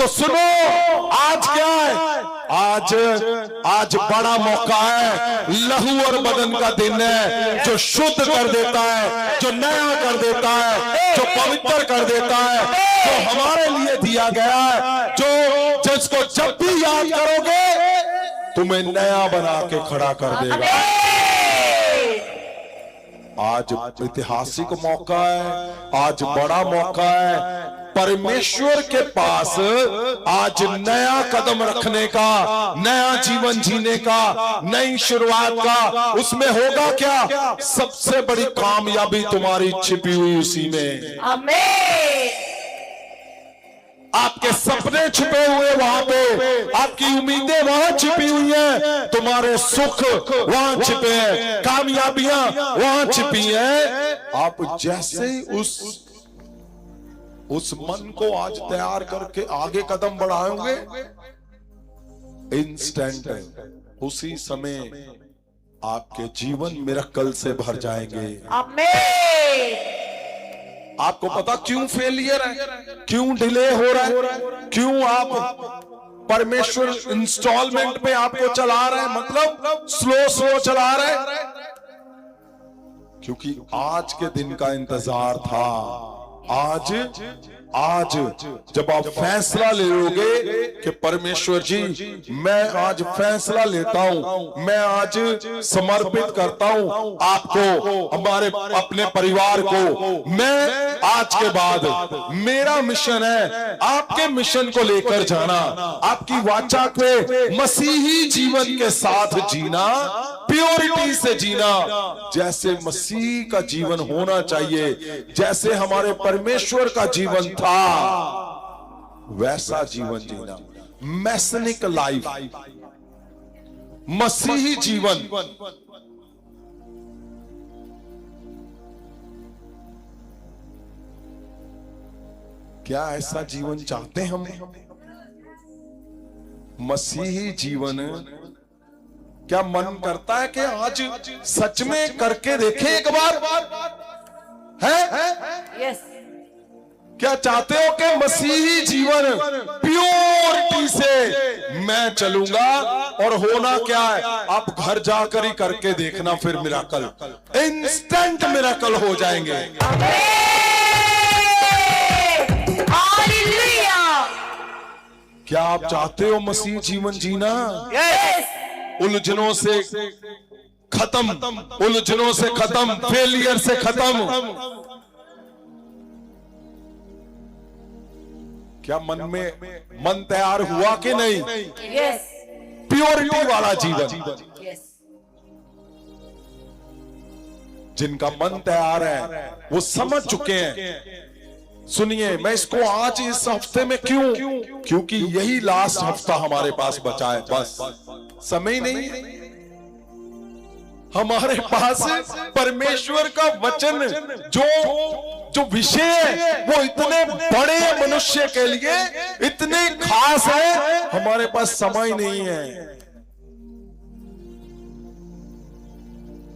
तो सुनो, आज क्या है? आज बड़ा मौका है, लहू और बदन का दिन है, जो शुद्ध कर देता है, जो नया कर देता है, जो पवित्र कर देता है, जो हमारे लिए दिया गया है, जो जिसको जब भी याद करोगे तुम्हें नया बना के खड़ा कर देगा। आज ऐतिहासिक मौका है, आज बड़ा मौका है, परमेश्वर के पास आज नया कदम रखने का, नया जीवन जीने का, नई शुरुआत का। उसमें होगा क्या? सबसे बड़ी कामयाबी तुम्हारी छिपी हुई उसी में। आमीन। आपके सपने छुपे हुए वहां पे, आपकी उम्मीदें वहां छिपी हुई हैं, तुम्हारे सुख वहां छिपे हैं, कामयाबियां वहां छिपी हैं। आप जैसे उस मन को आज तैयार करके आगे कदम बढ़ाओगे, इंस्टेंट उसी समय आपके जीवन मिरेकल से भर जाएंगे। आमीन। आपको पता क्यों फेलियर है, क्यों डिले हो रहा है, क्यों आप परमेश्वर इंस्टॉलमेंट पे आपको चला रहे हैं, मतलब स्लो चला रहे हैं? क्योंकि आज के दिन का इंतजार था। आज जब आप फैसला ले लोगे कि परमेश्वर जी, मैं आज फैसला लेता हूं, मैं आज समर्पित करता हूं आपको, हमारे अपने परिवार को, मैं आज के बाद मेरा मिशन है आपके मिशन को लेकर जाना, आपकी वाचा पे मसीही जीवन के साथ जीना, प्योरिटी से जीना, जैसे मसीह का जीवन होना चाहिए, जैसे हमारे परमेश्वर का जीवन था, वैसा जीवन जीना। मैसनिक लाइफ, मसीही जीवन। क्या ऐसा जीवन चाहते हैं हम? मसीही जीवन। क्या मन करता है कि आज सच में करके देखें एक बार? है? यस। क्या चाहते हो कि मसीही जीवन प्योरिटी से मैं चलूंगा? और होना क्या है? आप घर जाकर ही करके देखना, फिर मिरेकल, इंस्टेंट मिरेकल हो जाएंगे। हालेलुया। क्या आप चाहते हो मसीह जीवन जीना? यस। उलझनों से खत्म, उलझनों से खत्म, फेलियर से खत्म। क्या मन तैयार हुआ कि नहीं? यस। प्योरिटी वाला जीवन। यस। जिनका मन तैयार है वो समझ चुके हैं। सुनिए, मैं इसको आज इस हफ्ते में क्योंकि यही लास्ट हफ्ता हमारे पास बचा है, बस समय ही नहीं है हमारे पास। परमेश्वर का वचन जो विषय है वो इतने बड़े मनुष्य के लिए इतने खास है, हमारे पास समय नहीं है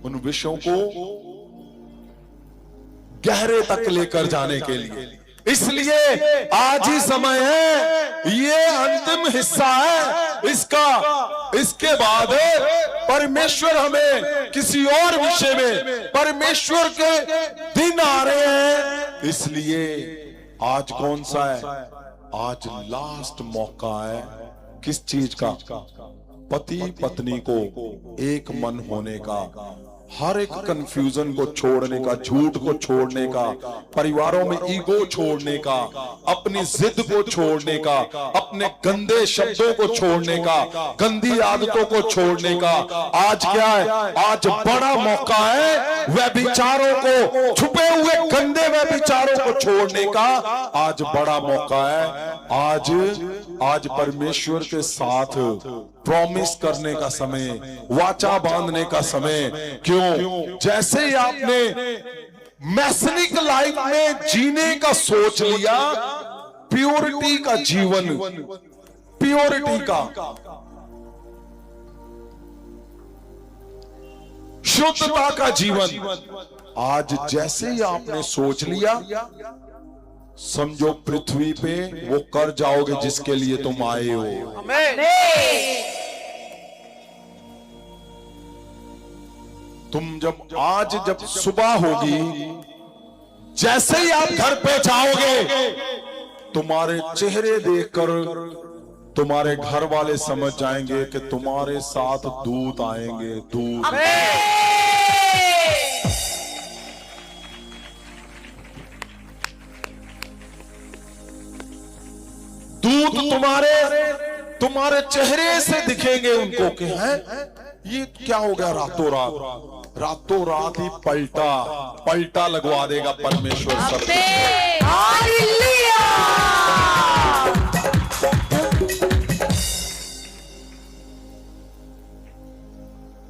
उन विषयों को गहरे तक लेकर जाने के लिए। इसलिए आज ही समय है, ये अंतिम हिस्सा है इसके बाद परमेश्वर हमें किसी और विषय में, परमेश्वर के दिन आ रहे हैं। इसलिए आज कौन सा है? आज लास्ट मौका है। किस चीज का? पति पत्नी को एक मन होने का, हर एक कंफ्यूजन को छोड़ने का, झूठ को छोड़ने का, परिवारों में ईगो छोड़ने का, अपनी जिद को छोड़ने का, अपने गंदे शब्दों को छोड़ने का, गंदी आदतों को छोड़ने का। आज क्या है? आज बड़ा मौका है व्यभिचारों को, छुपे हुए गंदे व्यभिचारों को छोड़ने का। आज बड़ा मौका है। आज परमेश्वर के साथ प्रॉमिस करने का समय, वाचा बांधने का समय। क्यों? जैसे ही आपने मैसनिक लाइफ में जीने का सोच लिया, प्योरिटी का जीवन, प्योरिटी का, शुद्धता का जीवन, आज जैसे ही आपने सोच लिया, समझो पृथ्वी पे वो कर जाओगे जिसके लिए तुम आए हो। तुम जब सुबह होगी, जैसे ही आप घर पे जाओगे, तुम्हारे चेहरे देखकर तुम्हारे घर वाले समझ जाएंगे कि तुम्हारे साथ दूत आएंगे। दूत तुम्हारे चेहरे से दिखेंगे उनको कि है ये क्या हो गया। रातों रात ही पलटा लगवा देगा परमेश्वर सब।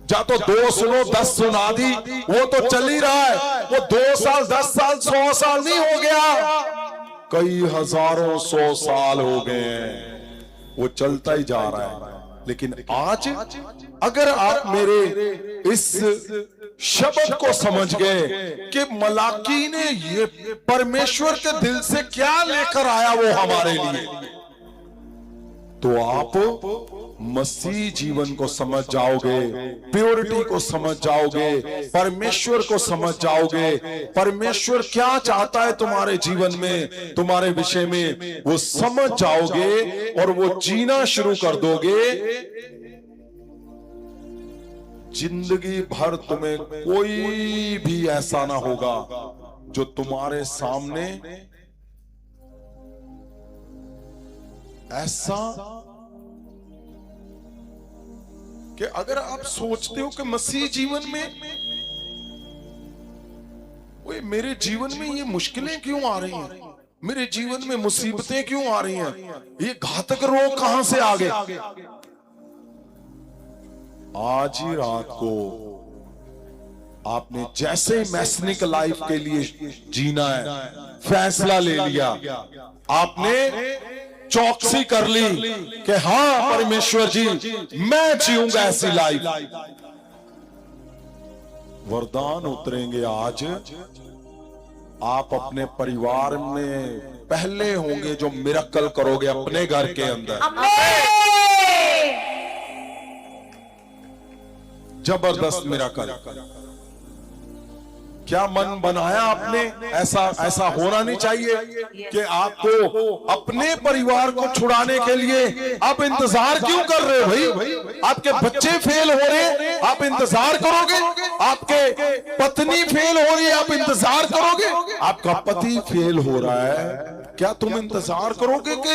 जा तो 2 सुनो 10 सुना दी, वो तो चल ही रहा है। वो 2 साल 10 साल 100 साल नहीं हो गया, कई हजारों 100 साल हो गए हैं, वो चलता ही जा रहा है। लेकिन आज अगर आप मेरे इस शब्द को समझ गए कि मलाकी ने ये परमेश्वर के दिल से क्या लेकर आया वो हमारे लिए, तो आप मसीह जीवन को समझ जाओगे, प्योरिटी को समझ जाओगे, परमेश्वर को समझ जाओगे। परमेश्वर क्या चाहता है तुम्हारे जीवन में, तुम्हारे विषय में, वो समझ जाओगे और वो जीना शुरू कर दोगे। जिंदगी भर तुम्हें कोई भी ऐसा ना होगा जो तुम्हारे सामने ऐसा कि अगर आप सोचते हो कि मसीह जीवन में, ओए मेरे जीवन में ये मुश्किलें क्यों आ रही हैं, मेरे जीवन में मुसीबतें क्यों आ रही हैं, ये घातक रोग कहां से आ गए। आज ही रात को आपने जैसे मैसनिक लाइफ के लिए जीना है, फैसला ले लिया, आपने चौकसी कर ली कि हाँ परमेश्वर जी मैं जीऊंगा ऐसी लाइफ, वरदान उतरेंगे। आज आप अपने परिवार में पहले होंगे जो मिरेकल करोगे अपने घर के अंदर। जबरदस्त मिरेकल। क्या मन बनाया आपने, ऐसा होना नहीं चाहिए कि आपको अपने परिवार को छुड़ाने के लिए आप इंतजार क्यों कर रहे हो भाई। आपके बच्चे फेल हो रहे, आप इंतजार करोगे। आपके पत्नी फेल हो रही है, आप इंतजार करोगे। आपका पति फेल हो रहा है, क्या तुम इंतजार करोगे कि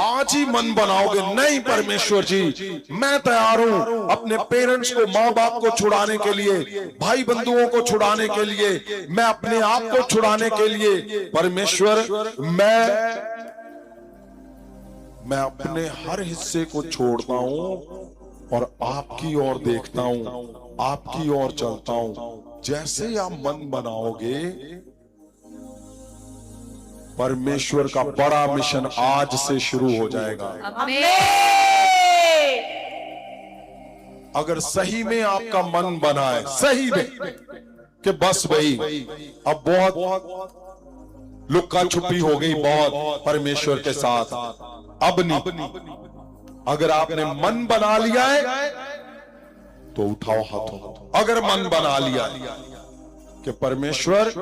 आज ही मन बनाओगे? नहीं, परमेश्वर जी मैं तैयार हूं अपने पेरेंट्स को, माँ बाप को छुड़ाने के लिए, भाई बंधुओं को छुड़ाने के लिए, मैं अपने आप को छुड़ाने के लिए। परमेश्वर मैं अपने हर हिस्से को छोड़ता हूं और आपकी ओर देखता हूं, आपकी ओर चलता हूं। जैसे ही आप मन बनाओगे, परमेश्वर का बड़ा मिशन आज से शुरू हो जाएगा। अगर सही में आपका मन बना है, सही में कि बस भाई अब बहुत लुक्का छुपी हो गई, बहुत परमेश्वर के साथ, अब नहीं। अगर आपने मन बना लिया है तो उठाओ हाथों। अगर मन बना लिया कि परमेश्वर